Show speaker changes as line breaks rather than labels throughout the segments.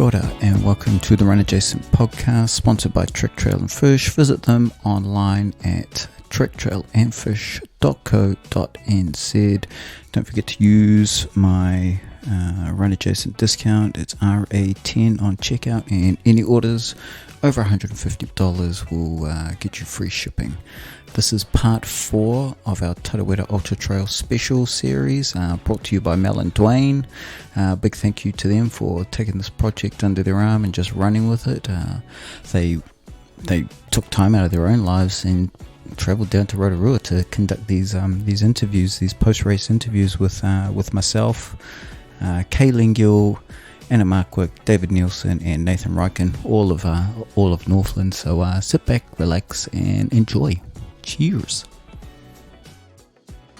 Kia ora and welcome to the Run Adjacent podcast, sponsored by Trek Trail and Fish. Visit them online at trektrailandfish.co.nz. Don't forget to use my Run Adjacent discount. It's RA10 on checkout, and any orders over $150 will get you free shipping. This is part 4 of our Tarawera Ultra Trail special series, brought to you by Mal and Dwayne. Big thank you to them for taking this project under their arm and just running with it. They took time out of their own lives and travelled down to Rotorua to conduct these interviews, these post-race interviews with myself, Lengyel, Anna Markwick, David Nielsen, and Nathan Ryken, all of Northland. So sit back, relax, and enjoy. Cheers.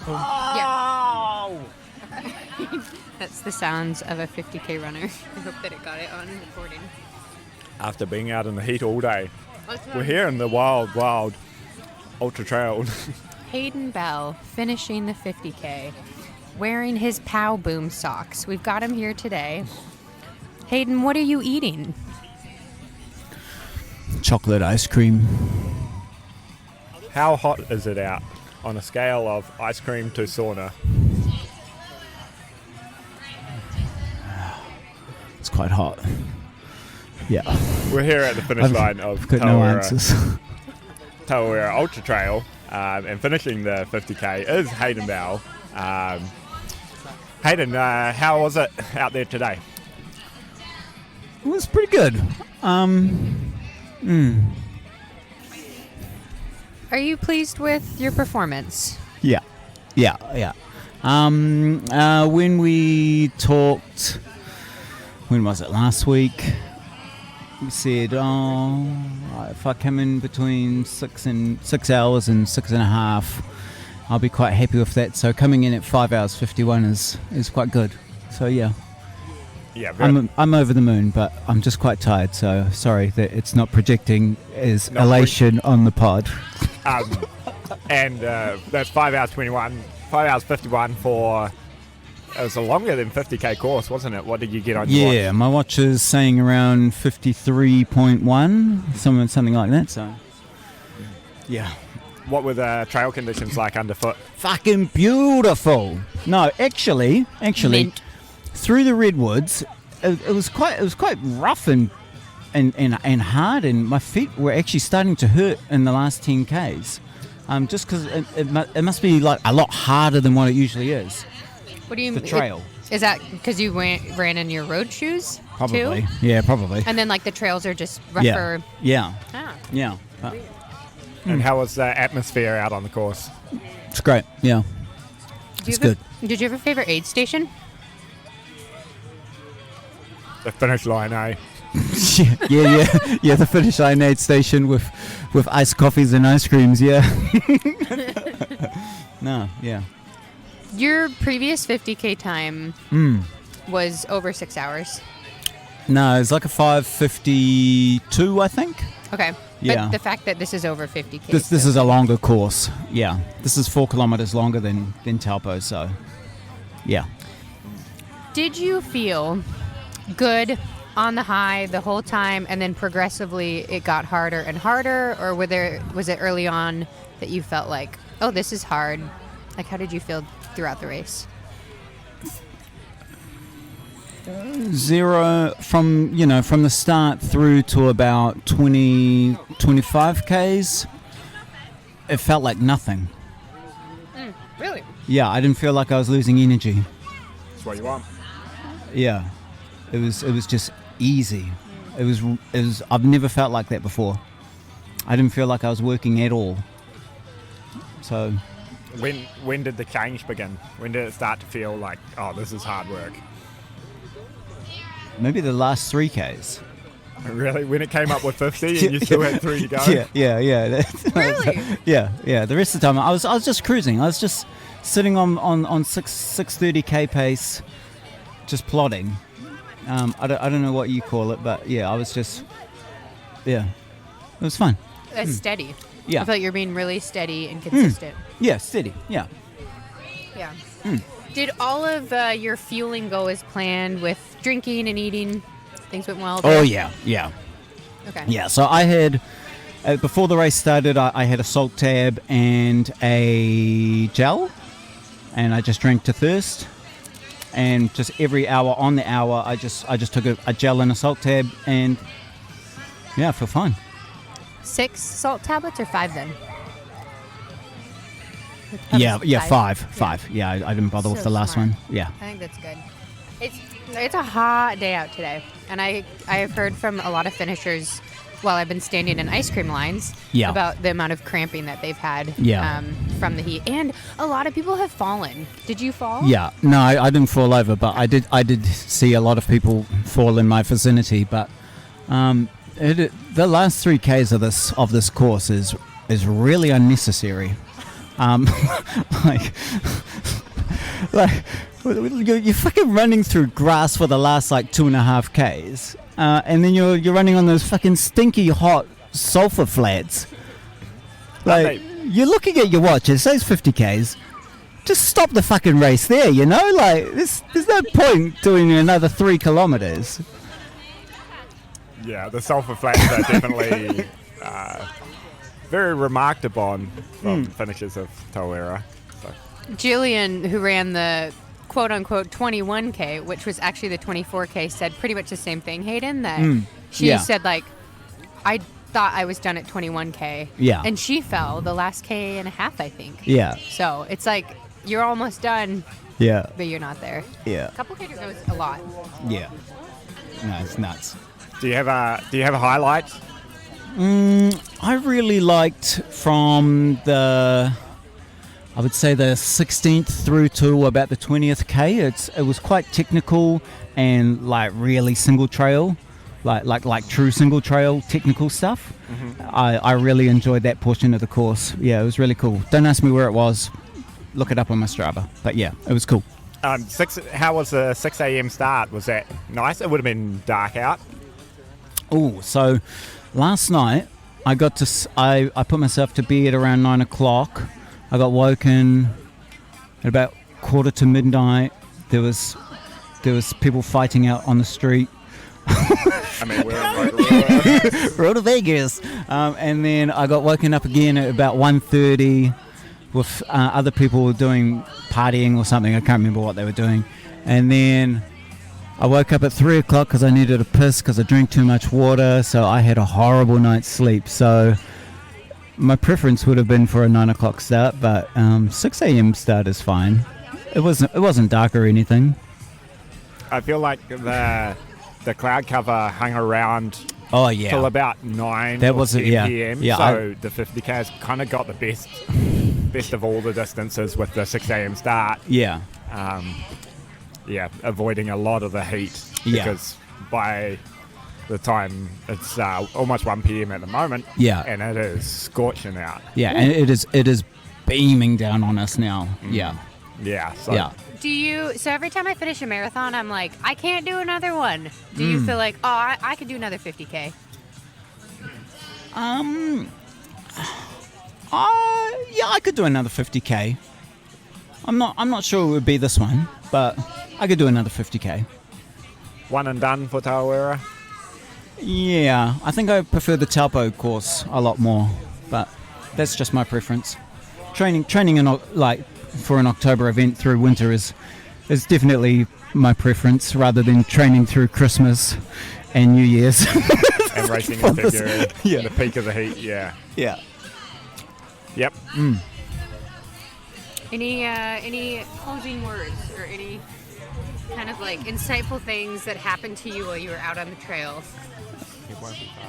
Yeah. That's the sounds of a 50k runner. I hope that it got it on recording.
After being out in the heat all day, we're here in the wild ultra trail.
Hayden Bell finishing the 50k, wearing his POW Boom socks. We've got him here today. Hayden, what are you eating?
Chocolate ice cream.
How hot is it out on a scale of ice cream to sauna?
It's quite hot. Yeah.
We're here at the finish line of Tarawera Ultra Trail, and finishing the 50k is Hayden Bell. Hayden, how was it out there today?
It was pretty good.
Are you pleased with your performance?
Yeah. When we talked, when was it, last week, we said, if I come in between 6 hours and 6.5, I'll be quite happy with that. So coming in at 5 hours 51 is quite good. So yeah.
Yeah,
I'm over the moon, but I'm just quite tired, so sorry that it's not projecting as elation on the pod.
And that's 5 hours 21, 5 hours 51 for, it was a longer than 50k course, wasn't it? What did you get on your watch?
Yeah, my watch is saying around 53.1, something like that, so yeah.
What were the trail conditions like underfoot?
Fucking beautiful. No, actually,
Mint.
through the redwoods, it was quite rough and hard, and my feet were actually starting to hurt in the last 10 k's. Just because it must be like a lot harder than what it usually is.
What do you mean?
The trail.
Is that because you ran in your road shoes?
Probably.
Too?
Yeah, probably.
And then like the trails are just rougher.
Yeah.
Ah.
Yeah.
And how was the atmosphere out on the course?
It's great. Yeah. It's good.
Did you have a favorite aid station?
The finish line, eh?
Yeah. The finish line aid station with iced coffees and ice creams. Yeah. No. Yeah.
Your previous 50k time was over 6 hours.
No, it's like a 5:52, I think.
Okay.
Yeah.
But the fact that this is over 50k.
This is a longer course. Yeah. This is 4 kilometers longer than Taupo. So. Yeah.
Did you feel good on the high the whole time, and then progressively it got harder and harder, or was it early on that you felt like, oh, this is hard? Like, how did you feel throughout the race?
0 from the start through to about 25 k's. It felt like nothing.
Really?
Yeah, I didn't feel like I was losing energy.
That's what you want.
Yeah, it was just easy. It was. I've never felt like that before. I didn't feel like I was working at all. So,
when did the change begin? When did it start to feel like, oh, this is hard work?
maybe the last 3 Ks.
Really? When it came up with 50 and you still had 3 to go?
Yeah.
Really?
Yeah. The rest of the time, I was just cruising. I was just sitting on 630k pace, just plodding. I don't know what you call it, but yeah, I was just, it was fun.
Steady.
Yeah.
I felt you're being really steady and consistent.
Yeah, steady. Yeah.
Yeah. Did all of your fueling go as planned with drinking and eating? Things went well.
Oh, yeah.
Okay.
Yeah, so I had, before the race started, I had a salt tab and a gel, and I just drank to thirst. And just every hour on the hour, I just took a gel and a salt tab, and yeah, I feel fine.
6 salt tablets or 5 then?
Five. Yeah, I didn't bother with the last
smart.
one. Yeah.
I think that's good. It's a hot day out today, and I have heard from a lot of finishers while I've been standing in ice cream lines about the amount of cramping that they've had from the heat, and a lot of people have fallen. Did you fall?
Yeah, no, I didn't fall over, but I did see a lot of people fall in my vicinity. But the last 3Ks of this course is really unnecessary. like you're fucking running through grass for the last like 2.5 Ks, and then you're running on those fucking stinky hot sulfur flats. Like, you're looking at your watch, it says 50 Ks. Just stop the fucking race there, you know? Like, there's no point doing another 3 kilometers.
Yeah, the sulfur flats are definitely very remarked upon from finishers of Tarawera. So.
Jillian, who ran the quote-unquote 21K, which was actually the 24K, said pretty much the same thing, Hayden, that she said, like, I thought I was done at 21K. Yeah. And she fell the last K and a half, I think. Yeah. So it's like, you're almost done. Yeah. But you're not there. Yeah. A couple K to go is a lot. Yeah.
No, it's nuts.
Do you have a highlight?
I really liked from I would say the 16th through to about the 20th K. It was quite technical and like really single trail, like true single trail technical stuff. Mm-hmm. I really enjoyed that portion of the course. Yeah, it was really cool. Don't ask me where it was. Look it up on my Strava. But yeah, it was cool.
How was the 6 a.m. start? Was that nice? It would have been dark out.
Oh, so last night I put myself to bed around 9 o'clock. I got woken at about quarter to midnight. There was people fighting out on the street.
I mean, we're
Road to Vegas. And then I got woken up again at about 1:30 with other people doing partying or something. I can't remember what they were doing. And then I woke up at 3 o'clock because I needed a piss because I drank too much water. So I had a horrible night's sleep. So my preference would have been for a 9 o'clock start, but 6 a.m. start is fine. It wasn't dark or anything.
I feel like the cloud cover hung around till about 9
that was
10
it,
p.m.
Yeah,
so the 50K has kind of got the best of all the distances with the 6 a.m. start. Yeah. Avoiding a lot of the heat because by the time it's almost 1 p.m. at the moment, and it is scorching out.
Yeah, and it is beaming down on us now.
So every time I finish a marathon, I'm like, I can't do another one. Do you feel like, I could do another 50K?
I could do another 50K. I'm not sure it would be this one, but I could do another 50K.
One and done for Tarawera?
Yeah, I think I prefer the Taupo course a lot more, but that's just my preference. Training for an October event through winter is definitely my preference rather than training through Christmas and New Year's.
And racing in February, in the peak of the heat, yeah. Yep.
Any closing words or any kind of like insightful things that happened to you while you were out on the trail?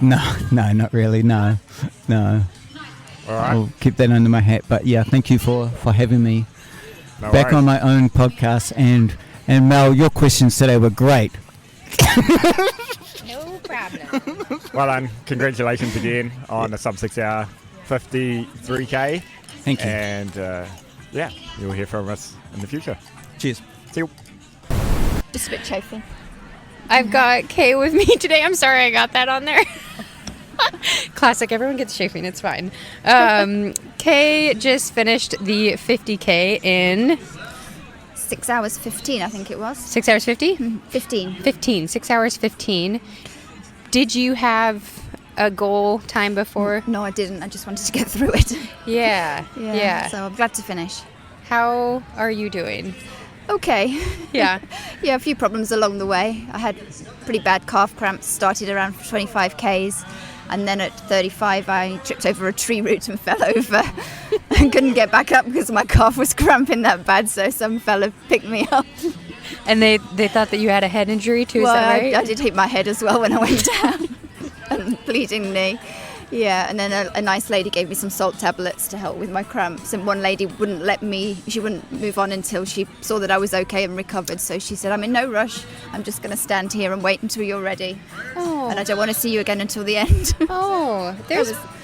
No, not really. No. All right. I'll keep that under my hat. But yeah, thank you for having me back on my own podcast. And Mel, your questions today were great.
No problem.
Well done. Congratulations again on the sub 6 hour 53K.
Thank you.
And you'll hear from us in the future.
Cheers.
See you.
Just a bit chafing. I've got Kay with me today. I'm sorry I got that on there. Classic. Everyone gets chafing. It's fine. Kay just finished the 50K in
6 hours 15, I think it was.
6 hours 50?
15.
6 hours 15. Did you have a goal time before?
No, I didn't. I just wanted to get through it.
Yeah.
So I'm glad to finish.
How are you doing?
Okay.
Yeah.
Yeah, a few problems along the way. I had pretty bad calf cramps, started around 25 Ks, and then at 35 I tripped over a tree root and fell over and couldn't get back up because my calf was cramping that bad, so some fella picked me up.
And they thought that you had a head injury too, is that right?
I did hit my head as well when I went down. And bleeding knee. Yeah, and then a nice lady gave me some salt tablets to help with my cramps, and one lady she wouldn't move on until she saw that I was okay and recovered, so she said, I'm in no rush, I'm just going to stand here and wait until you're ready.
Oh.
And I don't want to see you again until the end.
Oh,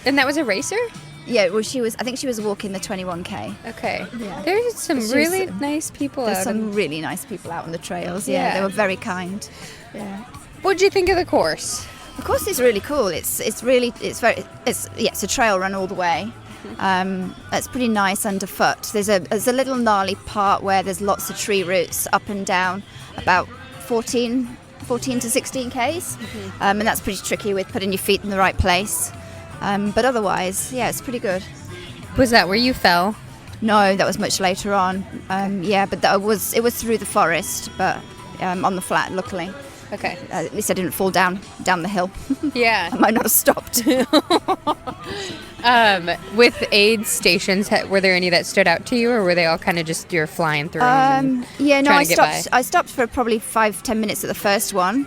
and that was a racer?
Yeah, well, I think she was walking the 21K.
Okay.
Yeah.
There's some really nice people
There's
out.
some really nice people out on the trails,
Yeah.
They were very kind. Yeah.
What did you think of the course?
The course is really cool. It's a trail run all the way. It's pretty nice underfoot. There's a little gnarly part where there's lots of tree roots up and down, about 14 to 16 Ks, and that's pretty tricky with putting your feet in the right place. But otherwise, yeah, it's pretty good.
Was that where you fell?
No, that was much later on. But it was through the forest, but on the flat, luckily.
Okay.
At least I didn't fall down the hill.
Yeah.
I might not have stopped.
With aid stations, were there any that stood out to you, or were they all kind of just you're flying through?
I stopped for probably 5-10 minutes at the first one,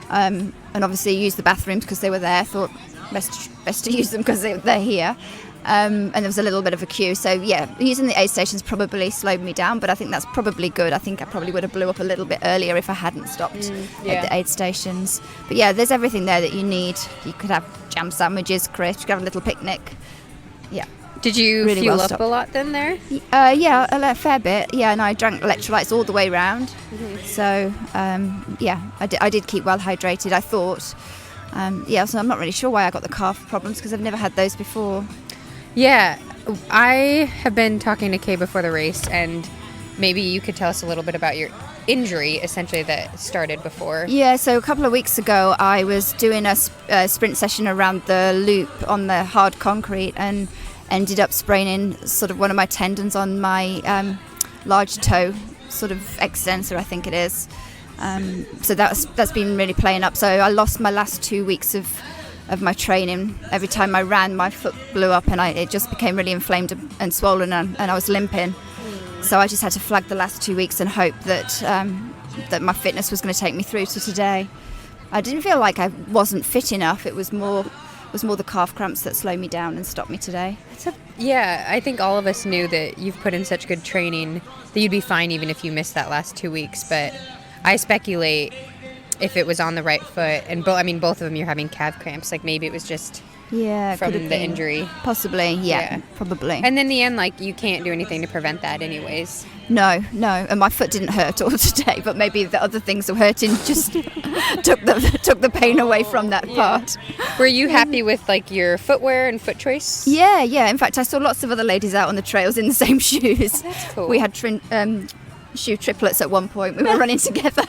and obviously used the bathrooms because they were there. Thought best to use them because they're here. And there was a little bit of a queue, so yeah, using the aid stations probably slowed me down, but I think that's probably good. I think I probably would have blew up a little bit earlier if I hadn't stopped at the aid stations. But yeah, there's everything there that you need. You could have jam sandwiches, crisps, you could have a little picnic. Yeah.
Did you
really
fuel
well
up
stopped.
A lot then there?
Yeah, a fair bit. Yeah, and I drank electrolytes all the way round. So I did keep well hydrated, I thought. So I'm not really sure why I got the calf problems because I've never had those before.
Yeah, I have been talking to Kay before the race, and maybe you could tell us a little bit about your injury, essentially, that started before.
Yeah, so a couple of weeks ago, I was doing a sprint session around the loop on the hard concrete and ended up spraining sort of one of my tendons on my large toe, sort of extensor, I think it is. So that's been really playing up. So I lost my last 2 weeks of my training. Every time I ran, my foot blew up and it just became really inflamed and swollen, and I was limping. So I just had to flag the last 2 weeks and hope that my fitness was going to take me through to today. I didn't feel like I wasn't fit enough. It was more the calf cramps that slowed me down and stopped me today.
Yeah, I think all of us knew that you've put in such good training that you'd be fine even if you missed that last 2 weeks. But I speculate if it was on the right foot, and both of them you're having calf cramps, like maybe it was just from the injury.
Possibly, yeah, probably.
And in the end, like, you can't do anything to prevent that anyways.
No, and my foot didn't hurt all today, but maybe the other things that were hurting just took the pain away from that part.
Were you happy with like your footwear and foot choice?
Yeah. In fact, I saw lots of other ladies out on the trails in the same shoes.
That's cool.
We had shoe triplets at one point. We were running together.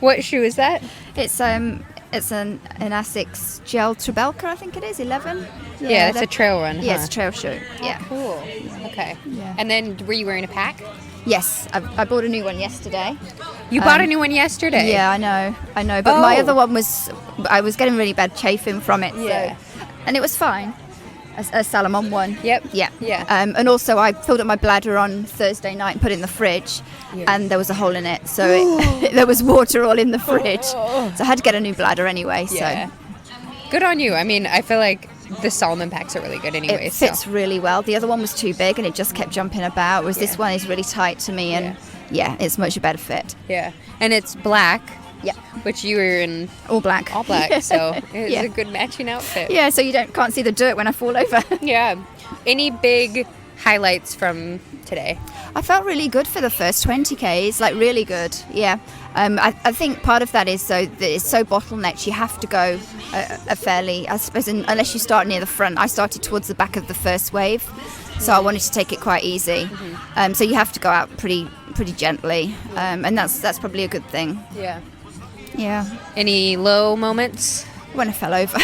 What shoe is that?
It's an Asics Gel Trebelka, I think it is, 11.
Yeah, it's a trail run.
Yeah, it's a trail shoe. Yeah.
Cool. Okay.
Yeah.
And then were you wearing a pack?
Yes, I bought a new one yesterday.
You bought a new one yesterday?
Yeah, I know. But my other one I was getting really bad chafing from it.
Yeah.
And it was fine. A Salomon one.
Yep.
Yeah. And also I filled up my bladder on Thursday night and put it in the fridge, and there was a hole in it, so there was water all in the fridge. So I had to get a new bladder anyway.
Yeah. So good on you. I mean, I feel like the Salomon packs are really good anyway.
It fits really well. The other one was too big and it just kept jumping about, whereas this one is really tight to me, and it's much a better fit.
Yeah. And it's black.
Yeah.
Which you were in
all black,
so it's a good matching outfit.
Yeah, so you can't see the dirt when I fall over.
Yeah. Any big highlights from today?
I felt really good for the first 20 Ks, like really good. Yeah. I think part of that is that it's so bottlenecked. You have to go a fairly, I suppose, unless you start near the front. I started towards the back of the first wave, so I wanted to take it quite easy. So you have to go out pretty pretty gently, and that's probably a good thing.
Yeah.
Yeah.
Any low moments?
When I fell over.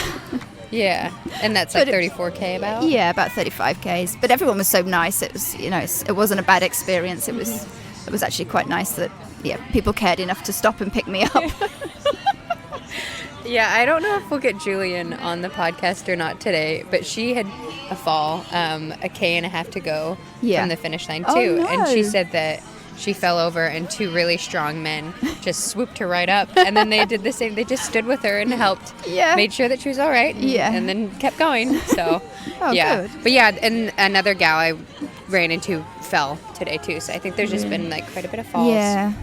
Yeah. And that's like 34K about?
Yeah, about 35 Ks. But everyone was so nice. It was, it wasn't a bad experience. It was actually quite nice that people cared enough to stop and pick me up.
Yeah, I don't know if we'll get Julian on the podcast or not today, but she had a fall, a K and a half to go from the finish line too.
Oh, no.
And she said that she fell over and two really strong men just swooped her right up, and then they did the same. They just stood with her and helped, made sure that she was all right, and then kept going. So,
good.
But and another gal I ran into fell today too. So I think there's just been like quite a bit of falls.
Yeah,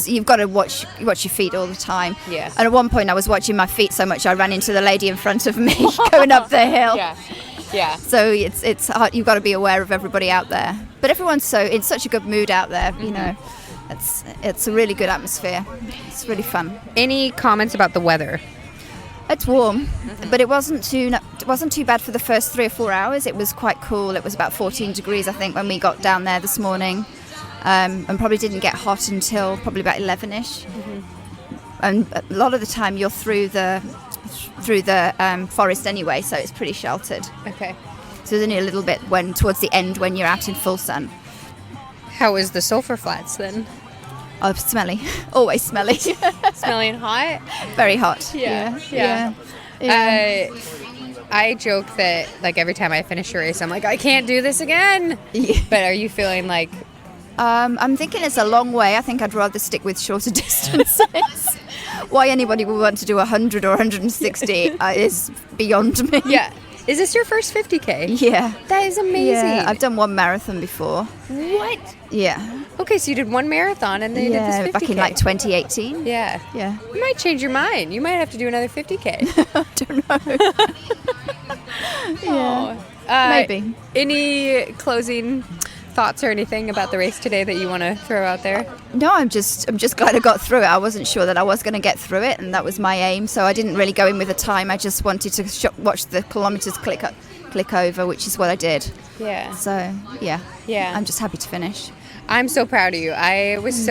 you've got to watch your feet all the time.
Yeah.
And at one point I was watching my feet so much I ran into the lady in front of me going up the hill.
Yeah.
So it's hard. You've got to be aware of everybody out there. But everyone's in such a good mood out there. You know, it's a really good atmosphere. It's really fun.
Any comments about the weather?
It's warm, but it wasn't too bad for the first 3 or 4 hours. It was quite cool. It was about 14 degrees, I think, when we got down there this morning, and probably didn't get hot until probably about 11ish. And a lot of the time you're through the forest anyway, so it's pretty sheltered.
Okay.
So there's only a little bit towards the end when you're out in full sun.
How is the sulfur flats then?
Oh, smelly. Always smelly.
Smelly and hot?
Very hot.
Yeah. I joke that like every time I finish a race, I'm like, I can't do this again.
Yeah.
But are you feeling like...
I'm thinking it's a long way. I think I'd rather stick with shorter distances. Why anybody would want to do 100 or 160 is beyond me.
Yeah. Is this your first 50K?
Yeah.
That is amazing.
Yeah, I've done one marathon before.
What?
Yeah.
Okay, so you did one marathon and then you did this 50K.
Back in like 2018.
Yeah.
Yeah.
You might change your mind. You might have to do another 50K.
I don't know. Maybe.
Any closing thoughts or anything about the race today that you want to throw out there?
No, I'm just glad I got through it. I wasn't sure that I was going to get through it, and that was my aim. So I didn't really go in with a time. I just wanted to watch the kilometres click over, which is what I did.
Yeah.
So I'm just happy to finish.
I'm so proud of you. I was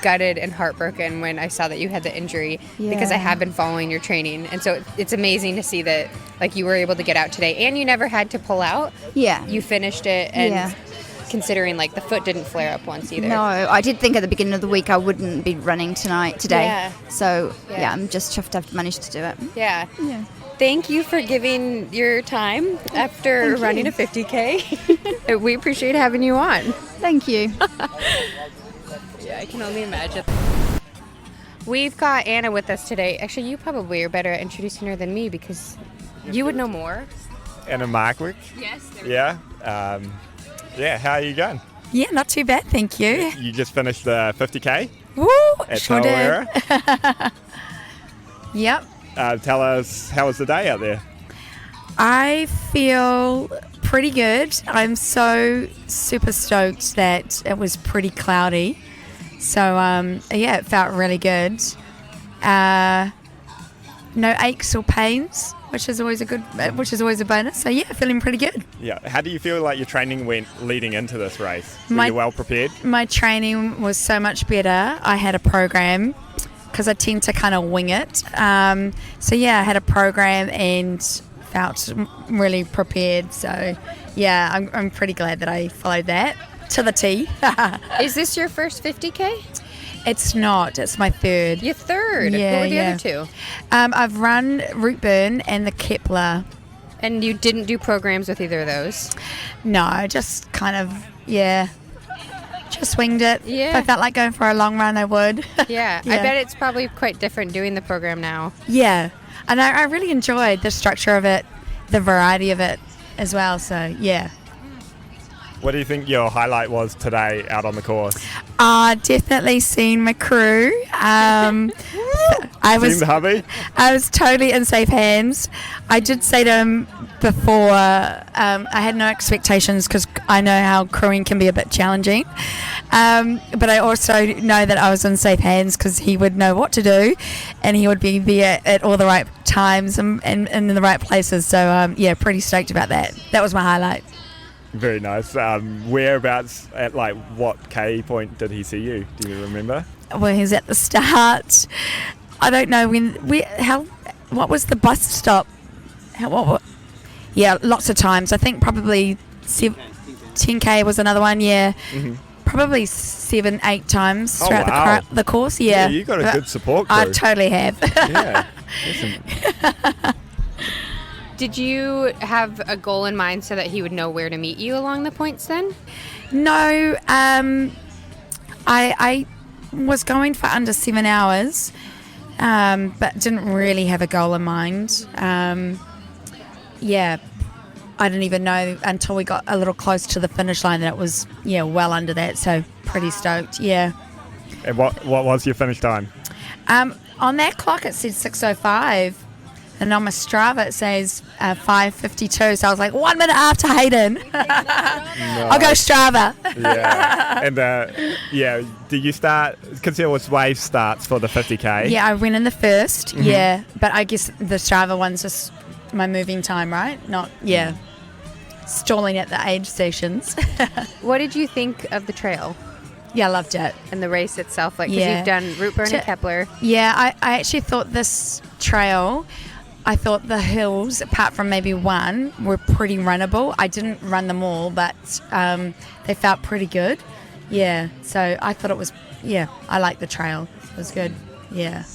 gutted and heartbroken when I saw that you had the injury because I have been following your training, and so it's amazing to see that like you were able to get out today and you never had to pull out. You finished it, and considering like the foot didn't flare up once either.
No, I did think at the beginning of the week I wouldn't be running today. So I'm just chuffed to have managed to do it. Thank you for giving your time after running a 50K.
We appreciate having you on.
Thank you.
I can only imagine. We've got Anna with us today. Actually, you probably are better at introducing her than me because you would know more.
Anna Markwick.
Yes.
How are you going?
Yeah, not too bad, thank you.
You just finished the 50K
Woo,
at
sure
Tarawera.
Yep.
Tell us, how was the day out there?
I feel pretty good. I'm so super stoked that it was pretty cloudy. So, it felt really good. No aches or pains, which is always a bonus. So, feeling pretty good.
Yeah. How do you feel like your training went leading into this race? Were you well prepared?
My training was so much better. I had a program because I tend to kind of wing it. I had a program and felt really prepared. So, I'm pretty glad that I followed that to the T.
Is this your first 50K?
It's not. It's my third.
Your third?
Yeah,
what were the other two?
I've run Ryken and the Kepler.
And you didn't do programs with either of those?
No, just kind of, just winged it.
Yeah.
If I felt like going for a long run, I would.
Yeah. I bet it's probably quite different doing the program now.
Yeah. And I really enjoyed the structure of it, the variety of it as well. So, yeah.
What do you think your highlight was today out on the course?
Definitely seeing my crew.
Seen the hubby?
I was totally in safe hands. I did say to him before, I had no expectations because I know how crewing can be a bit challenging. But I also know that I was in safe hands because he would know what to do and he would be there at all the right times and in the right places. So, pretty stoked about that. That was my highlight.
Very nice. Whereabouts at like what K point did he see you? Do you remember?
Well, he was at the start. I don't know what was the bus stop? Yeah, lots of times. I think probably 10K was another one, yeah.
Mm-hmm.
Probably 7-8 times
Oh,
throughout
wow.
the course, yeah.
You got a good support crew.
I totally have.
Yeah. Listen,
Did you have a goal in mind so that he would know where to meet you along the points then?
No, I was going for under 7 hours, but didn't really have a goal in mind. Yeah, I didn't even know until we got a little close to the finish line that it was, well under that, so pretty stoked, yeah.
and what was your finish time?
On that clock it said 6:05, and on my Strava it says 5:52, so I was like 1 minute after Hayden. I'll go Strava.
Yeah. And did you start, because there was wave starts for the 50K?
Yeah, I went in the first, yeah, but I guess the Strava one's just my moving time, right? Not, stalling at the aid stations.
What did you think of the trail
Yeah, I loved it.
and the race itself? Like, because
Yeah.
you've done Route Burn and
To-
Kepler.
Yeah, I actually thought this trail, I thought the hills, apart from maybe one, were pretty runnable. I didn't run them all, but they felt pretty good. Yeah, so I thought it was, I liked the trail. It was good, yeah.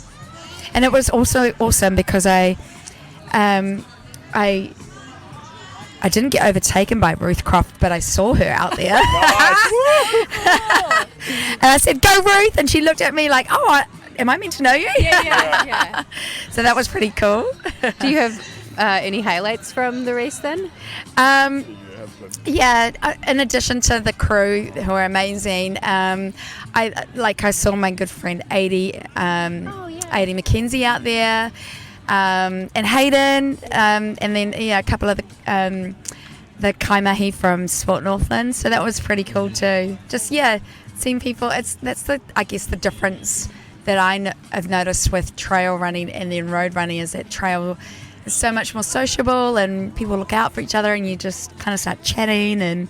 And it was also awesome because I didn't get overtaken by Ruth Croft, but I saw her out there. And I said, "Go, Ruth!" And she looked at me like, am I meant to know you?
Yeah.
So that was pretty cool.
Do you have any highlights from the race then?
Yeah, in addition to the crew who are amazing, I saw my good friend Adi McKenzie out there, and Hayden, and then a couple of the Kaimahi from Sport Northland. So that was pretty cool too. Just seeing people. That's the difference that I've noticed with trail running and then road running is that trail is so much more sociable and people look out for each other and you just kind of start chatting and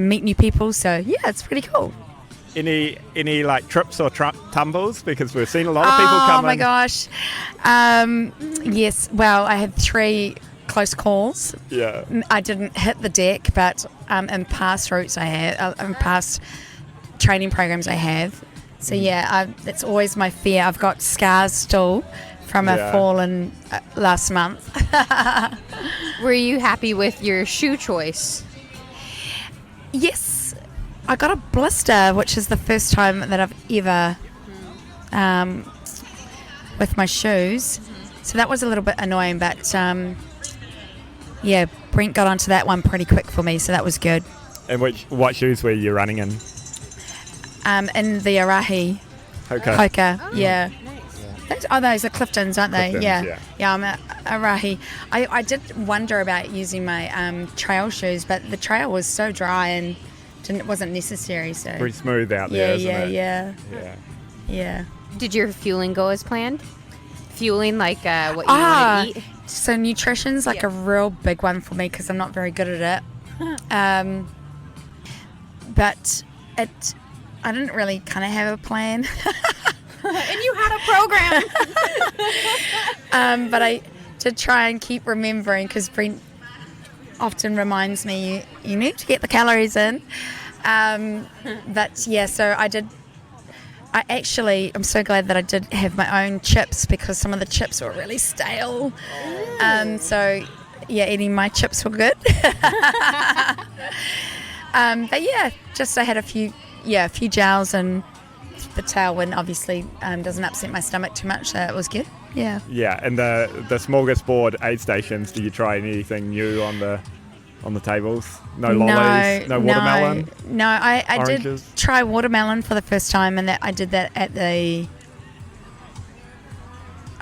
meet new people. So it's pretty cool.
Any like trips or tumbles? Because we've seen a lot of people come in.
Oh my gosh. Yes. Well, I had 3 close calls.
Yeah.
I didn't hit the deck, but in past routes I have, in past training programs I have. So that's always my fear. I've got scars still from a fall in last month.
Were you happy with your shoe choice?
Yes, I got a blister, which is the first time that I've ever with my shoes. So that was a little bit annoying, but Brent got onto that one pretty quick for me, so that was good.
And what shoes were you running in?
In the Arahi Hoka, yeah. Those are Cliftons, aren't they?
Cliftons,
Yeah, I'm a Arahi. I did wonder about using my trail shoes, but the trail was so dry and wasn't necessary. So
Pretty smooth out there, isn't it?
Yeah.
Did your fueling go as planned? Fueling, like what you want to eat?
So nutrition's like a real big one for me because I'm not very good at it. But I didn't really kind of have a plan.
And you had a program.
But I did try and keep remembering because Brent often reminds me you need to get the calories in. So I did. I'm so glad that I did have my own chips because some of the chips were really stale. Eating my chips were good. Just I had a few gels and the tailwind obviously doesn't upset my stomach too much, so it was good. Yeah.
Yeah, and the smorgasbord aid stations, did you try anything new on the tables? No lollies? No watermelon?
No, I did
Oranges?
try watermelon for the first time, and I did that at I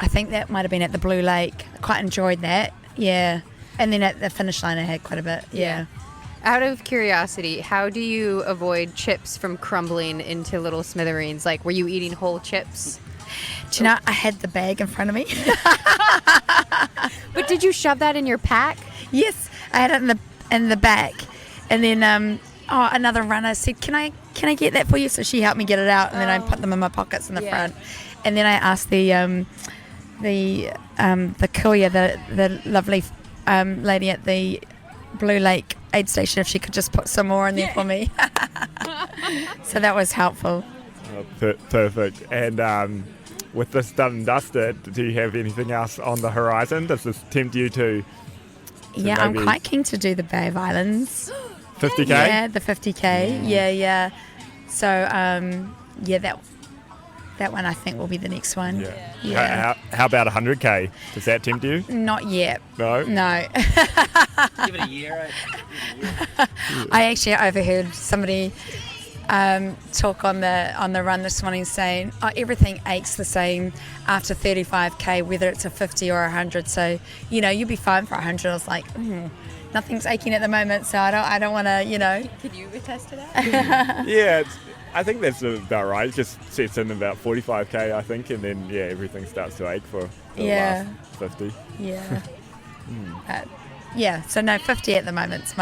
think that might have been at the Blue Lake. I quite enjoyed that, yeah. And then at the finish line I had quite a bit, yeah.
Out of curiosity, how do you avoid chips from crumbling into little smithereens? Like, were you eating whole chips?
Do you know, I had the bag in front of me.
But did you shove that in your pack?
Yes, I had it in in the back, and then another runner said, "Can I get that for you?" So she helped me get it out, and then I put them in my pockets in the front, and then I asked the courier, the lovely lady at the Blue Lake aid station, if she could just put some more in there for me. So that was helpful.
Perfect. And with this done and dusted, do you have anything else on the horizon? Does this tempt you to
yeah, I'm quite keen to do the Bay of Islands.
50k?
Yeah, the 50k. Yeah. So that one I think will be the next one.
Yeah. How about 100k? Does that tempt you?
Not yet.
No.
Give it a year.
I actually overheard somebody talk on the run this morning saying, everything aches the same after 35k, whether it's a 50 or 100. So you'll be fine for 100. I was like, nothing's aching at the moment, so I don't want to.
Could you attest to that?
Yeah, I think that's about right. It just sets in about 45k, I think, and then everything starts to ache for the last 50.
Yeah. So no, 50 at the moment is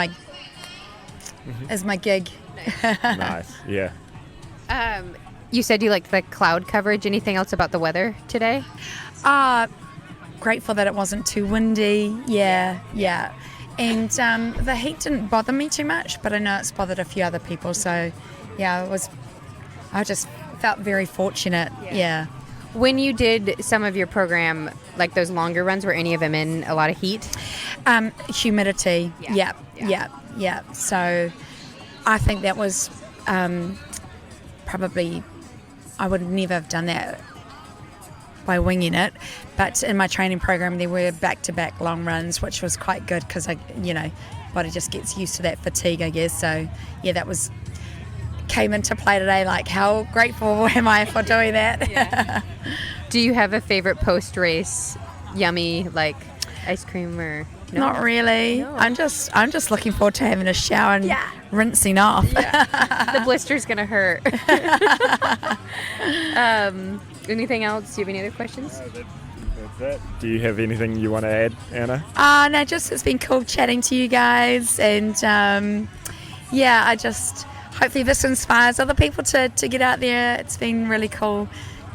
my gig.
Nice. Yeah.
You said you liked the cloud coverage. Anything else about the weather today?
Grateful that it wasn't too windy. Yeah. And the heat didn't bother me too much, but I know it's bothered a few other people. So, I just felt very fortunate. Yeah.
When you did some of your program, like those longer runs, were any of them in a lot of heat?
Humidity. Yeah. So I think that was probably, I would never have done that by winging it, but in my training program there were back-to-back long runs, which was quite good because body just gets used to that fatigue, I guess. So that came into play today. Like, how grateful am I for doing that?
Do you have a favorite post-race yummy like ice cream or no?
Not really. No. I'm just looking forward to having a shower and rinsing off.
The blister's gonna hurt. Anything else? Do you have any other questions?
That's it. Do you have anything you want to add, Anna?
No, just it's been cool chatting to you guys, and I just hopefully this inspires other people to get out there. It's been really cool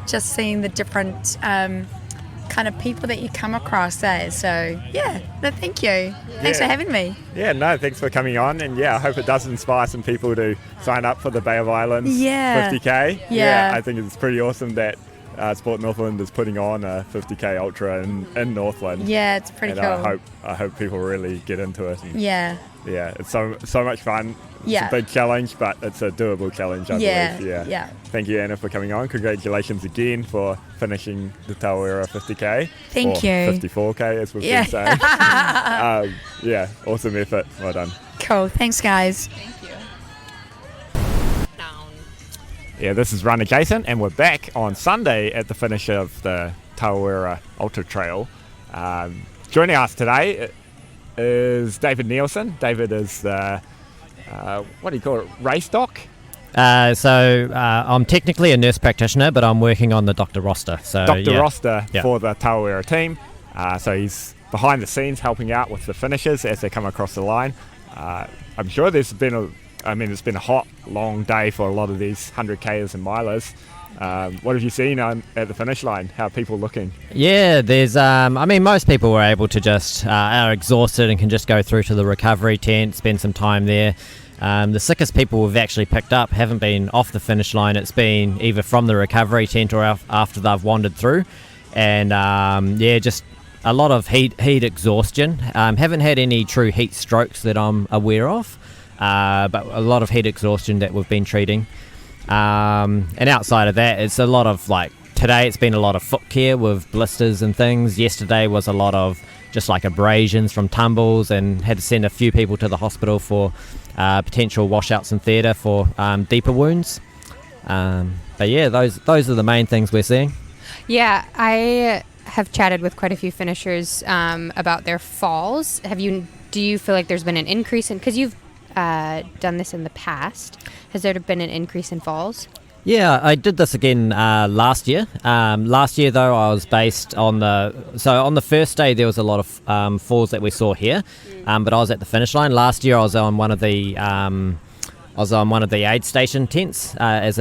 just seeing the different kind of people that you come across. So thank you. Thanks for having me.
Thanks for coming on, and I hope it does inspire some people to sign up for the Bay of Islands 50k. I think it's pretty awesome that Sport Northland is putting on a 50k ultra in Northland.
It's pretty cool.
I hope people really get into it. And it's so much fun. It's a big challenge, but it's a doable challenge, I believe. Thank you, Anna, for coming on. Congratulations again for finishing the Tarawera 50k.
Thank you.
54k, as we've been saying. Awesome effort. Well done.
Cool. Thanks, guys.
Thank you.
This is Runner Jason, and we're back on Sunday at the finish of the Tarawera Ultra Trail. Joining us today is David Nielsen. David is the, what do you call it, race doc?
I'm technically a nurse practitioner, but I'm working on the doctor roster. So
roster for the Tarawera team. So he's behind the scenes helping out with the finishers as they come across the line. I'm sure it's been a hot, long day for a lot of these 100kers and milers. What have you seen at the finish line? How are people looking?
There's, most people were able to just, are exhausted and can just go through to the recovery tent, spend some time there. The sickest people we've actually picked up haven't been off the finish line. It's been either from the recovery tent or after they've wandered through. And, just a lot of heat exhaustion. Haven't had any true heat strokes that I'm aware of. But a lot of heat exhaustion that we've been treating. And outside of that, it's a lot of today it's been a lot of foot care with blisters and things. Yesterday was a lot of just abrasions from tumbles, and had to send a few people to the hospital for potential washouts in theatre for deeper wounds. Those are the main things we're seeing.
I have chatted with quite a few finishers about their falls. Do you feel like there's been an increase in, because you've done this in the past, has there been an increase in falls?
Yeah, I did this again last year. Last year, though, I was based on on the first day there was a lot of falls that we saw here, but I was at the finish line. Last year, I was on one of the aid station tents as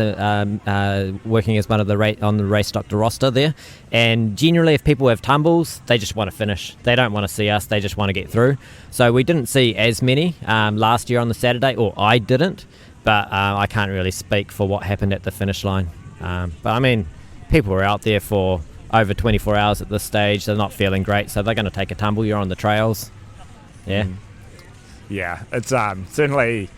working as one of on the race doctor roster there. And generally, if people have tumbles, they just want to finish. They don't want to see us. They just want to get through. So we didn't see as many last year on the Saturday, or I didn't. But I can't really speak for what happened at the finish line. But I mean, people were out there for over 24 hours at this stage. They're not feeling great, so they're going to take a tumble. You're on the trails. Yeah.
Yeah, it's certainly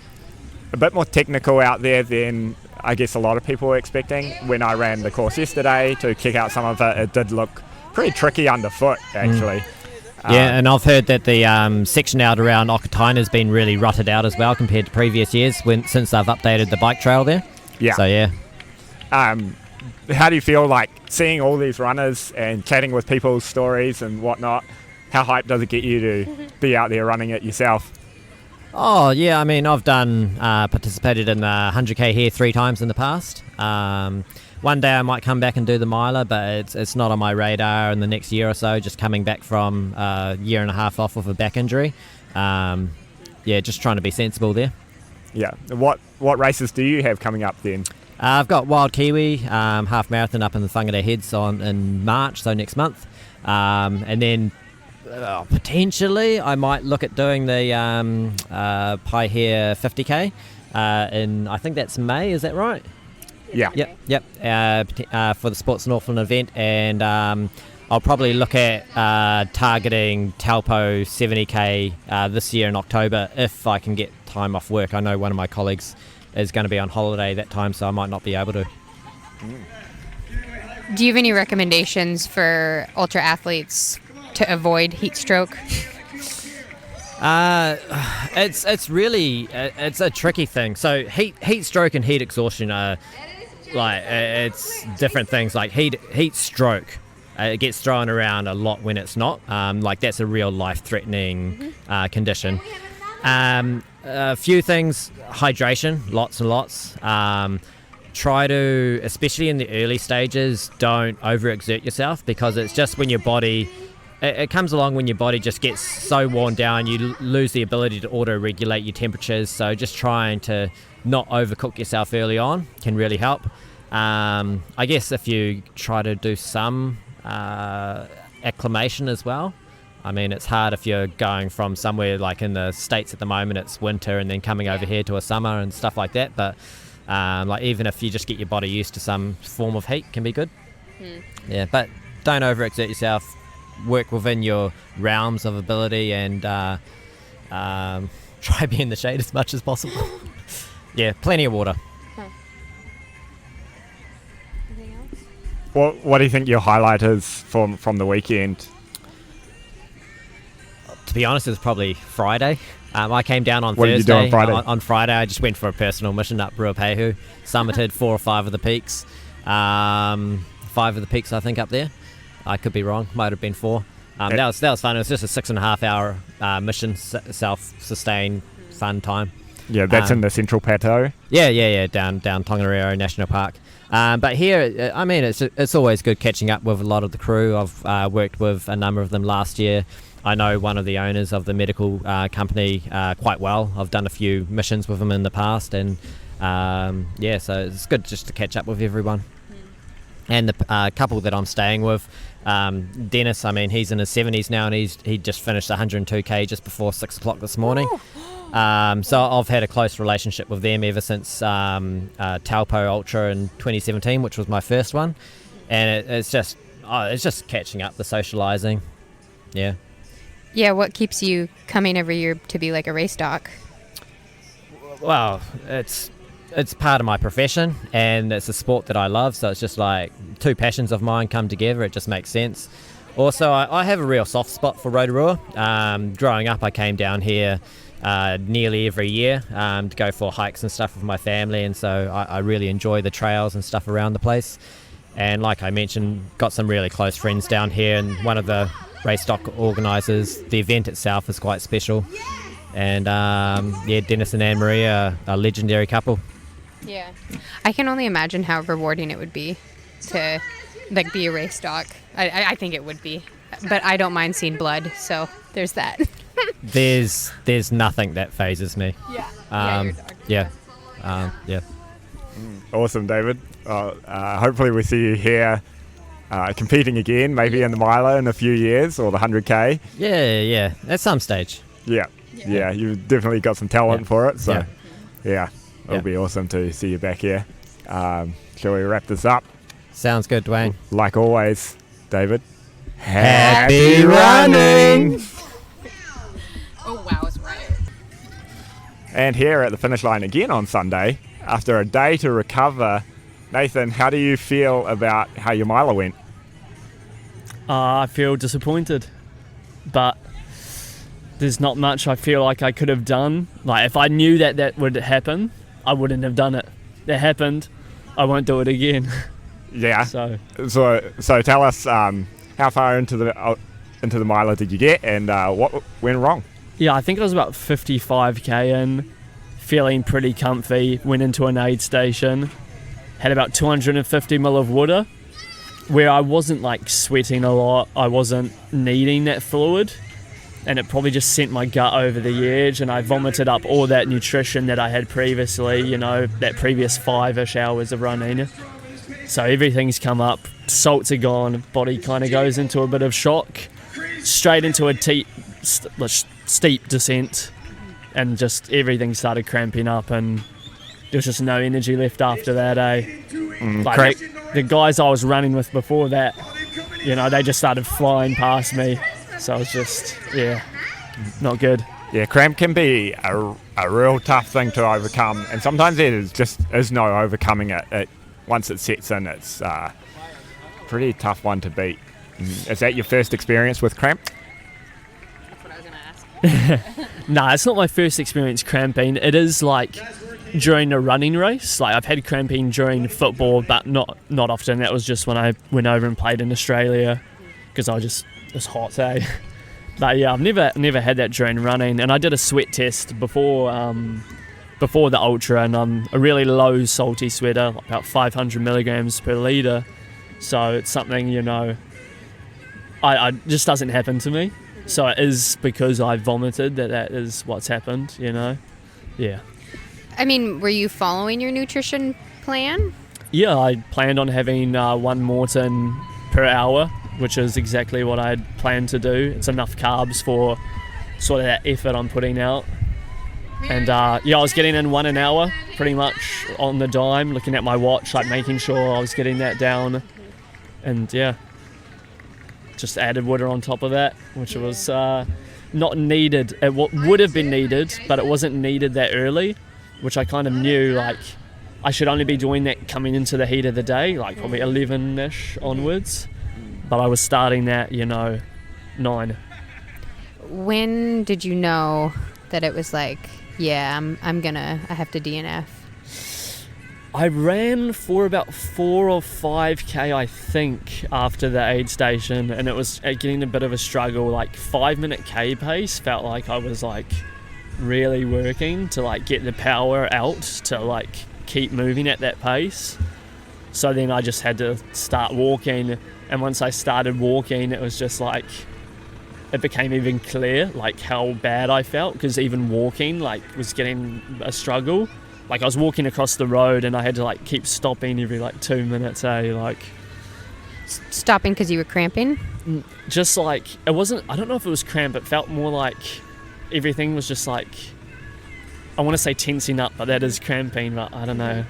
a bit more technical out there than I guess a lot of people were expecting. When I ran the course yesterday to kick out some of it, it did look pretty tricky underfoot, actually.
Yeah, and I've heard that the section out around Okataina has been really rutted out as well compared to previous years since they've updated the bike trail there.
Yeah.
So, yeah.
How do you feel like seeing all these runners and chatting with people's stories and whatnot? How hyped does it get you to be out there running it yourself?
Oh, yeah, I mean, I've participated in the 100k here 3 times in the past. One day I might come back and do the miler, but it's not on my radar in the next year or so, just coming back from a year and a half off of a back injury. Just trying to be sensible there.
Yeah. What races do you have coming up then?
I've got Wild Kiwi half marathon up in the Whangarei Heads in March, so next month. And then potentially I might look at doing the Paihia 50k in, I think that's May, is that right?
Yeah.
Yep. For the Sports Northland event, and I'll probably look at targeting Taupo 70k this year in October if I can get time off work. I know one of my colleagues is going to be on holiday that time, so I might not be able to.
Do you have any recommendations for ultra athletes to avoid heat stroke?
It's really it's a tricky thing. So heat stroke and heat exhaustion are it's different things. Like heat stroke, it gets thrown around a lot when it's not. That's a real life-threatening condition. A few things: hydration, lots and lots. Try to, especially in the early stages, don't overexert yourself, because it's just when your body. It comes along when your body just gets so worn down, you lose the ability to auto-regulate your temperatures. So just trying to not overcook yourself early on can really help. I guess if you try to do some acclimation as well. I mean, it's hard if you're going from somewhere like in the States at the moment, it's winter, and then coming over here to a summer and stuff like that. But even if you just get your body used to some form of heat, can be good. Yeah, but don't overexert yourself. Work within your realms of ability, and try be in the shade as much as possible. Yeah, plenty of water.
Anything else?
What do you think your highlight is from the weekend?
To be honest, it's probably Friday. I came down on
What
Thursday.
Did you do on Friday?
On Friday, I just went for a personal mission up Ruapehu, summited 4 or 5 of the peaks. 5 of the peaks, I think, up there. I could be wrong. Might have been 4. That was fun. It was just a 6.5 hour mission, self-sustained, fun time.
Yeah, that's in the Central Plateau.
Yeah, down Tongariro National Park. But here, I mean, it's always good catching up with a lot of the crew. I've worked with a number of them last year. I know one of the owners of the medical company quite well. I've done a few missions with him in the past, and so it's good just to catch up with everyone. And the couple that I'm staying with, Dennis, I mean, he's in his 70s now, and he just finished 102k just before 6 o'clock this morning. So I've had a close relationship with them ever since Taupo Ultra in 2017, which was my first one. And it's just catching up, the socialising. Yeah.
Yeah, what keeps you coming every year to be like a race doc?
Well, it's part of my profession, and it's a sport that I love, so it's just like 2 passions of mine come together. It just makes sense. Also, I have a real soft spot for Rotorua. Growing up, I came down here nearly every year to go for hikes and stuff with my family, and so I really enjoy the trails and stuff around the place. And like I mentioned, got some really close friends down here, and one of the race doc organisers, the event itself is quite special. And Dennis and Anne-Marie are a legendary couple.
Yeah. I can only imagine how rewarding it would be to like be a race dog. I think it would be. But I don't mind seeing blood, so there's that.
There's nothing that phases me.
Yeah.
Yeah.
Awesome, David. Hopefully we see you here competing again, maybe in the Milo in a few years, or the 100K.
Yeah, at some stage.
Yeah, you've definitely got some talent for it, so yeah, it'll
Yeah.
be awesome to see you back here. Shall we wrap this up?
Sounds good, Dwayne.
Like always, David.
Happy running!
Oh, wow, it's right.
And here at the finish line again on Sunday, after a day to recover, Nathan, how do you feel about how your Milo went?
I feel disappointed, but there's not much I feel like I could have done. Like, if I knew that would happen, I wouldn't have done it. It happened. I won't do it again.
Yeah.
So
So tell us how far into the Milo did you get, and what went wrong?
yeah, I think I was about 55k in, feeling pretty comfy. Went into an aid station, had about 250 ml of water, where I wasn't like sweating a lot. I wasn't needing that fluid, and it probably just sent my gut over the edge, and I vomited up all that nutrition that I had previously, you know, that previous 5-ish hours of running. So everything's come up, salts are gone, body kind of goes into a bit of shock, straight into a steep descent, and just everything started cramping up, and there was just no energy left after that, Like the guys I was running with before that, you know, they just started flying past me. So it was just, not good.
Yeah, cramp can be a real tough thing to overcome, and sometimes there is no overcoming it. Once it sets in, it's a pretty tough one to beat. Is that your first experience with cramp?
That's what I was going to ask.
Nah, it's not my first experience cramping. It is like during a running race. Like, I've had cramping during football, but not often. That was just when I went over and played in Australia, because it was hot, eh? But yeah, I've never had that during running. And I did a sweat test before the ultra, and I'm a really low salty sweater, about 500 milligrams per litre. So it's something, you know, I just doesn't happen to me. So it is because I vomited that is what's happened, you know. Yeah.
I mean, were you following your nutrition plan?
Yeah, I planned on having 1 Morton per hour, which is exactly what I had planned to do. It's enough carbs for sort of that effort I'm putting out. And I was getting in 1 an hour pretty much on the dime, looking at my watch, like making sure I was getting that down. And just added water on top of that, which was not needed. It would have been needed, but it wasn't needed that early, which I kind of knew, like, I should only be doing that coming into the heat of the day, like probably 11-ish onwards. But I was starting that, 9.
When did you know that it was like, I have to DNF?
I ran for about 4 or 5k, I think, after the aid station, and it was getting a bit of a struggle. Like 5-minute K pace felt like I was like really working to like get the power out to like keep moving at that pace. So then I just had to start walking, and once I started walking, it was just like, it became even clear like how bad I felt, because even walking like was getting a struggle. Like, I was walking across the road and I had to like keep stopping every like 2 minutes, like
Stopping because you were cramping?
just like, it wasn't, I don't know if it was cramp, it felt more like everything was just like, I want to say tensing up, but that is cramping, but I don't know.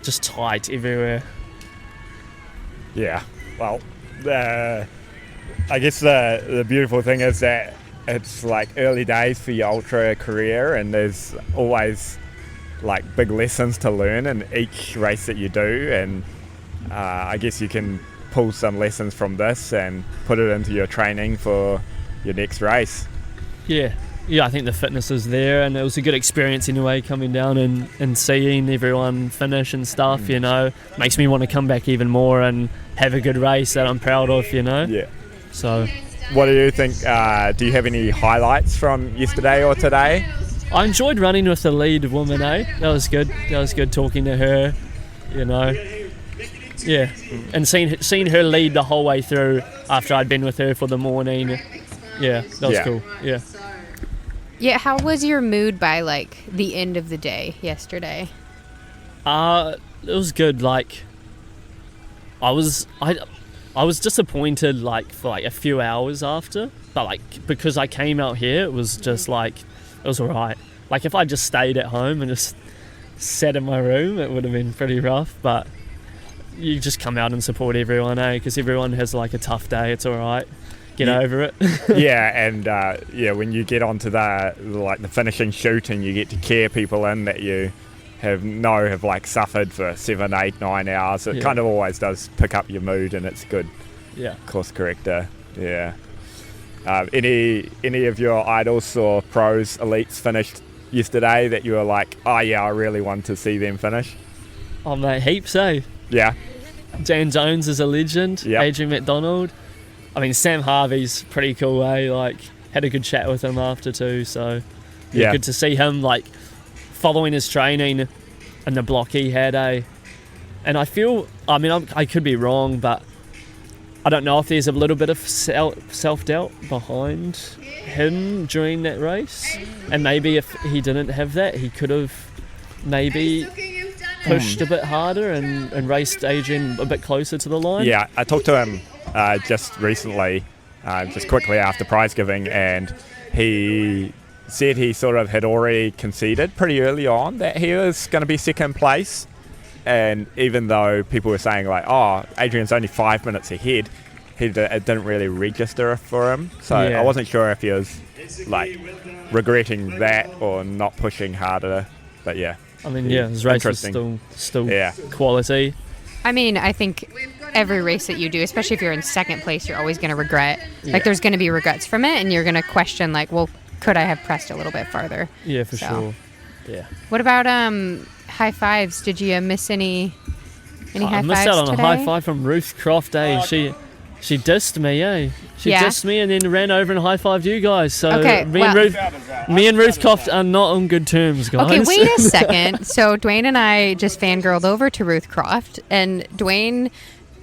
Just tight everywhere.
Yeah. Well, I guess the beautiful thing is that it's like early days for your ultra career, and there's always like big lessons to learn in each race that you do, and I guess you can pull some lessons from this and put it into your training for your next race.
Yeah, I think the fitness is there, and it was a good experience anyway, coming down and seeing everyone finish and stuff, makes me want to come back even more and have a good race that I'm proud of,
Yeah.
So,
what do you think? Do you have any highlights from yesterday or today?
I enjoyed running with the lead woman, That was good. That was good talking to her, you know. Yeah, and seeing her lead the whole way through after I'd been with her for the morning. Yeah, that was cool. Yeah.
Yeah, how was your mood by like the end of the day yesterday?
It was good. Like, I was disappointed like for like a few hours after, but like because I came out here, it was just like it was alright. Like if I just stayed at home and just sat in my room, it would have been pretty rough. But you just come out and support everyone, because everyone has like a tough day. It's alright. Get over it.
Yeah, and when you get onto the finishing shoot and you get to care people in that you have like suffered for 7, 8, 9 hours, it kind of always does pick up your mood, and it's good.
Yeah.
Course corrector. Yeah. Any of your idols or pros, elites finished yesterday that you were like, oh yeah, I really want to see them finish?
Oh mate, heaps,
Yeah.
Dan Jones is a legend.
Yep.
Adrian McDonald. I mean, Sam Harvey's pretty cool, Like, had a good chat with him after too, so good to see him, like, following his training and the block he had, And I feel, I could be wrong, but I don't know if there's a little bit of self-doubt behind him during that race. And maybe if he didn't have that, he could have maybe pushed a bit harder and raced Adrian a bit closer to the line.
Yeah, I talked to him just recently, just quickly after prize giving, and he said he sort of had already conceded pretty early on that he was going to be second place. And even though people were saying like, oh, Adrian's only 5 minutes ahead, it didn't really register for him. So I wasn't sure if he was like regretting that or not pushing harder. But yeah.
I mean, his race is still quality.
I mean, I think every race that you do, especially if you're in second place, you're always going to regret. Like, there's going to be regrets from it, and you're going to question, like, well, could I have pressed a little bit farther?
Yeah, for sure. Yeah.
What about high fives? Did you miss any high fives?
I missed out on
today?
a high five from Ruth Croft. She dissed me. She dissed me and then ran over and high-fived you guys. So me and Ruth Croft are not on good terms, guys.
Okay, wait a second. So Dwayne and I just fangirled over to Ruth Croft, and Dwayne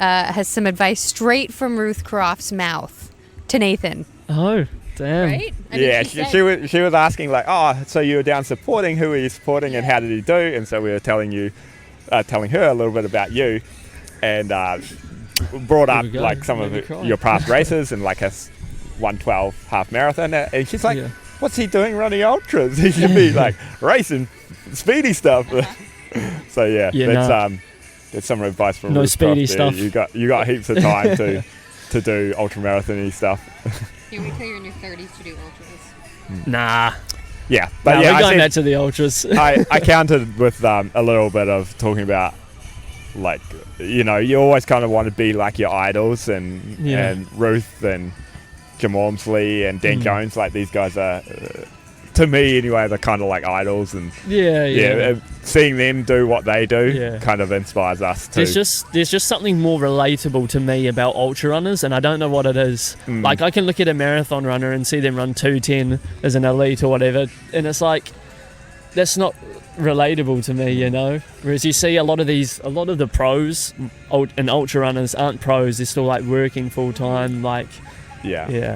has some advice straight from Ruth Croft's mouth to Nathan.
Oh, damn.
Right?
She was asking like, oh, so you were down supporting, who were you supporting and how did he do? And so we were telling her a little bit about you, and brought up like some of your past races and like a 1:12 half marathon, and she's like, what's he doing running ultras? He should be like racing speedy stuff. So that's some advice from Ruth
speedy
Croft.
stuff.
You got heaps of time to do ultra marathon-y stuff.
Can we tell you're in your 30s to do ultras?
Nah.
Yeah, but
we're going back to the ultras.
I counted with a little bit of talking about, like, you always kind of want to be like your idols, and Ruth and Jim Ormsley and Dan Jones, like these guys are, to me anyway, they're kind of like idols, and seeing them do what they do kind of inspires us too.
There's just something more relatable to me about ultra runners, and I don't know what it is. Like, I can look at a marathon runner and see them run 2:10 as an elite or whatever, and it's like, that's not relatable to me, whereas you see a lot of the pros and ultra runners aren't pros, they're still like working full time, like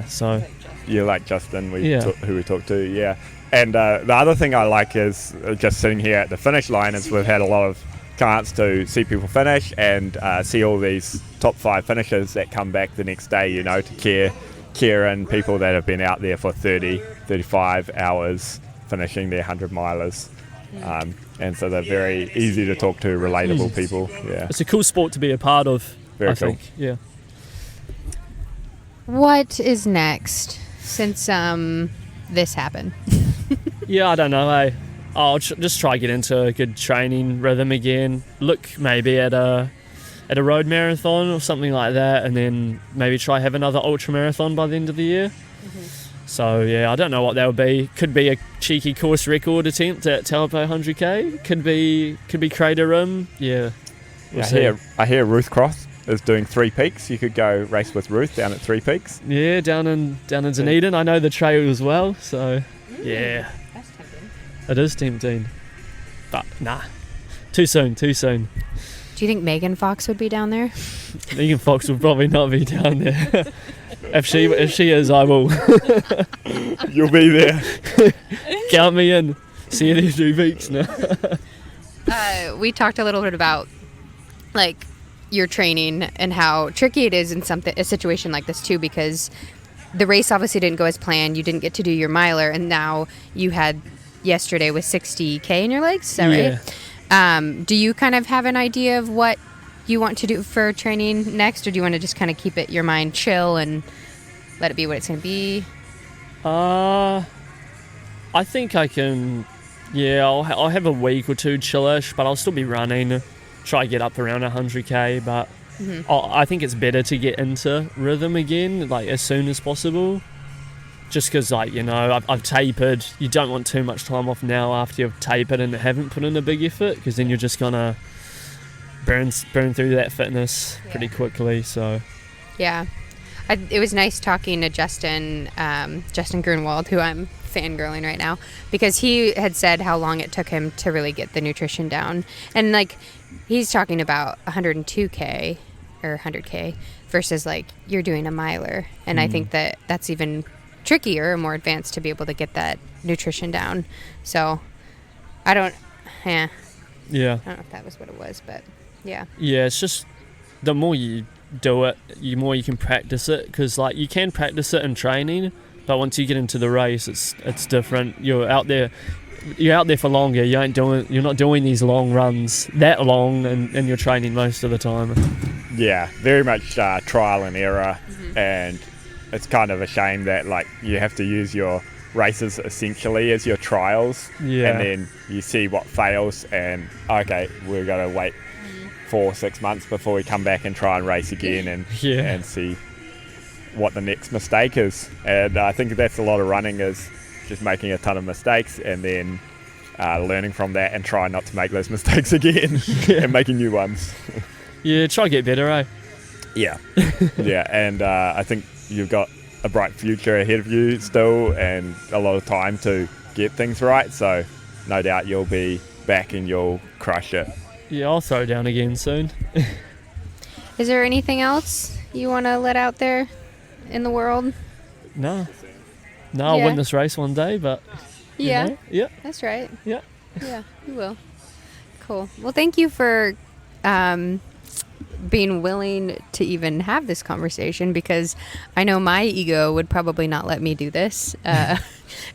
so
like Justin who we talked to, and the other thing I like is just sitting here at the finish line is we've had a lot of chance to see people finish and see all these top 5 finishers that come back the next day, to care in people that have been out there for 35 hours finishing their 100 milers. And so they're very easy to talk to, relatable people. Yeah,
it's a cool sport to be a part of.
Very
I
cool.
think. Yeah.
What is next since this happened?
I don't know. I'll just try to get into a good training rhythm again. Look maybe at a road marathon or something like that, and then maybe try have another ultra marathon by the end of the year. So I don't know what that would be. Could be a cheeky course record attempt at Taupo 100k. Could be Crater Rim. Yeah.
I hear Ruth Cross is doing 3 Peaks. You could go race with Ruth down at 3 Peaks.
Yeah, down in Dunedin. I know the trail as well. So
That's tempting.
It is tempting. But nah. Too soon.
Do you think Megan Fox would be down there?
Megan Fox will probably not be down there. If she is, I will.
You'll be there.
Count me in. See you in 2 weeks now.
We talked a little bit about like your training and how tricky it is in a situation like this too, because the race obviously didn't go as planned. You didn't get to do your miler, and now you had yesterday with 60K in your legs. Is that right? Do you kind of have an idea of what you want to do for training next, or do you want to just kind of keep your mind chill and let it be what it's going to be?
I think I can. Yeah, I'll have a week or two chillish, but I'll still be running. Try to get up around 100K, but I think it's better to get into rhythm again, like as soon as possible. Just because, like, you know, I've tapered. You don't want too much time off now after you've tapered and haven't put in a big effort, because then you're just gonna burn through that fitness pretty quickly. So
yeah, it was nice talking to Justin Grunwald, who I'm fangirling right now, because he had said how long it took him to really get the nutrition down, and like he's talking about 102K or 100K versus like you're doing a miler, and I think that's even trickier or more advanced to be able to get that nutrition down. So I don't know if that was what it was, but yeah, it's just the more you do it, the more you can practice it, because like you can practice it in training, but once you get into the race, it's different. You're out there for longer. You're not doing these long runs that long, and you're training most of the time.
Yeah, very much trial and error, and it's kind of a shame that like you have to use your races essentially as your trials, and then you see what fails, and okay, we're going to wait 4-6 months before we come back and try and race again and see what the next mistake is. And I think that's a lot of running, is just making a ton of mistakes and then learning from that and trying not to make those mistakes again and making new ones.
Try to get better, eh?
And I think you've got a bright future ahead of you still, and a lot of time to get things right, so no doubt you'll be back and you'll crush it.
I'll throw down again soon.
Is there anything else you want to let out there in the world?
No, I'll win this race one day, but you know,
that's right.
Yeah,
you will. Cool. Well, thank you for being willing to even have this conversation, because I know my ego would probably not let me do this. And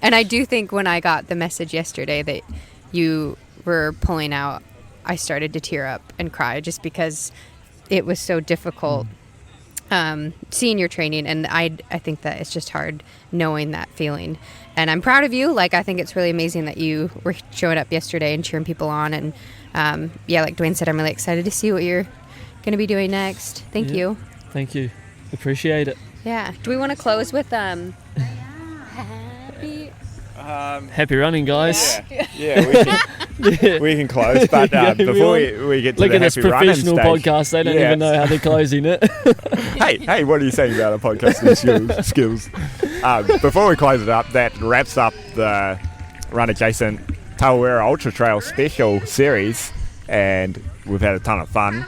I do think when I got the message yesterday that you were pulling out, I started to tear up and cry, just because it was so difficult seeing your training. And I think that it's just hard knowing that feeling. And I'm proud of you. Like, I think it's really amazing that you were showing up yesterday and cheering people on. And like Dwayne said, I'm really excited to see what you're going to be doing next. Thank you.
Thank you. Appreciate it.
Yeah. Do we want to close with
happy running, guys?
We can close, but before we get to
look
the
at this
happy running
professional
stage,
podcast, they don't even know how they're closing it.
hey, what are you saying about our podcasting skills? Before we close it up, that wraps up the Run Adjacent Tarawera Ultra Trail Special Series, and we've had a ton of fun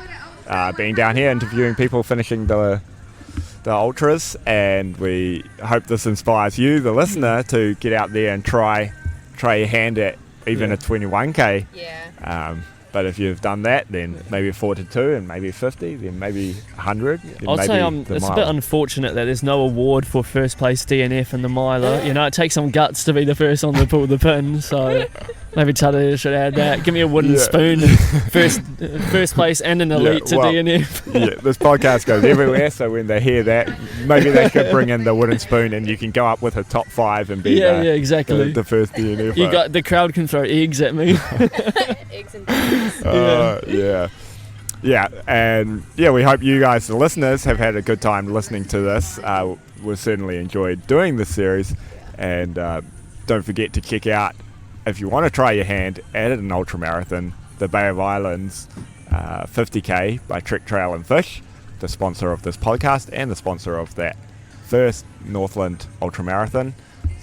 being down here interviewing people finishing the ultras, and we hope this inspires you, the listener, to get out there and try your hand at even a 21K. But if you've done that, then maybe a 42, and maybe a 50, then maybe 100.
I'll say it's a bit unfortunate that there's no award for first place DNF in the miler. You know, it takes some guts to be the first one to pull the pin, so maybe Tarawera should add that. Give me a wooden spoon, first place and an elite to DNF.
This podcast goes everywhere, so when they hear that, maybe they could bring in the wooden spoon, and you can go up with a top 5 and be
exactly
the first DNF.
You got the crowd can throw eggs at me.
Eggs and peas.
And we hope you guys, the listeners, have had a good time listening to this. We've certainly enjoyed doing this series, and don't forget to check out, if you want to try your hand at an ultramarathon, the Bay of Islands 50K by Trek Trail and Fish, the sponsor of this podcast and the sponsor of that first Northland ultramarathon.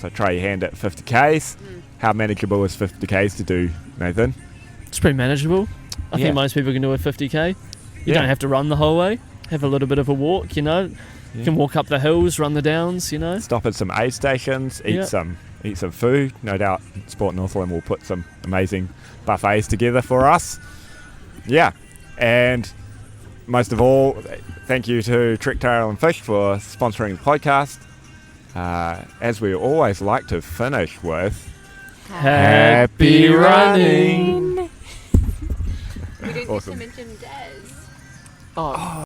So try your hand at 50Ks. How manageable is 50Ks to do, Nathan?
It's pretty manageable. I
Yeah.
think most people can do a 50k. You
Yeah.
don't have to run the whole way. Have a little bit of a walk, you know. You can walk up the hills, run the downs, you know.
Stop at some aid stations, eat
Yeah.
some food. No doubt Sport Northland will put some amazing buffets together for us. Yeah, and most of all, thank you to Trek Tail and Fish for sponsoring the podcast. As we always like to finish with, Happy running!
We didn't
Awesome.
get to mention Des.
Oh.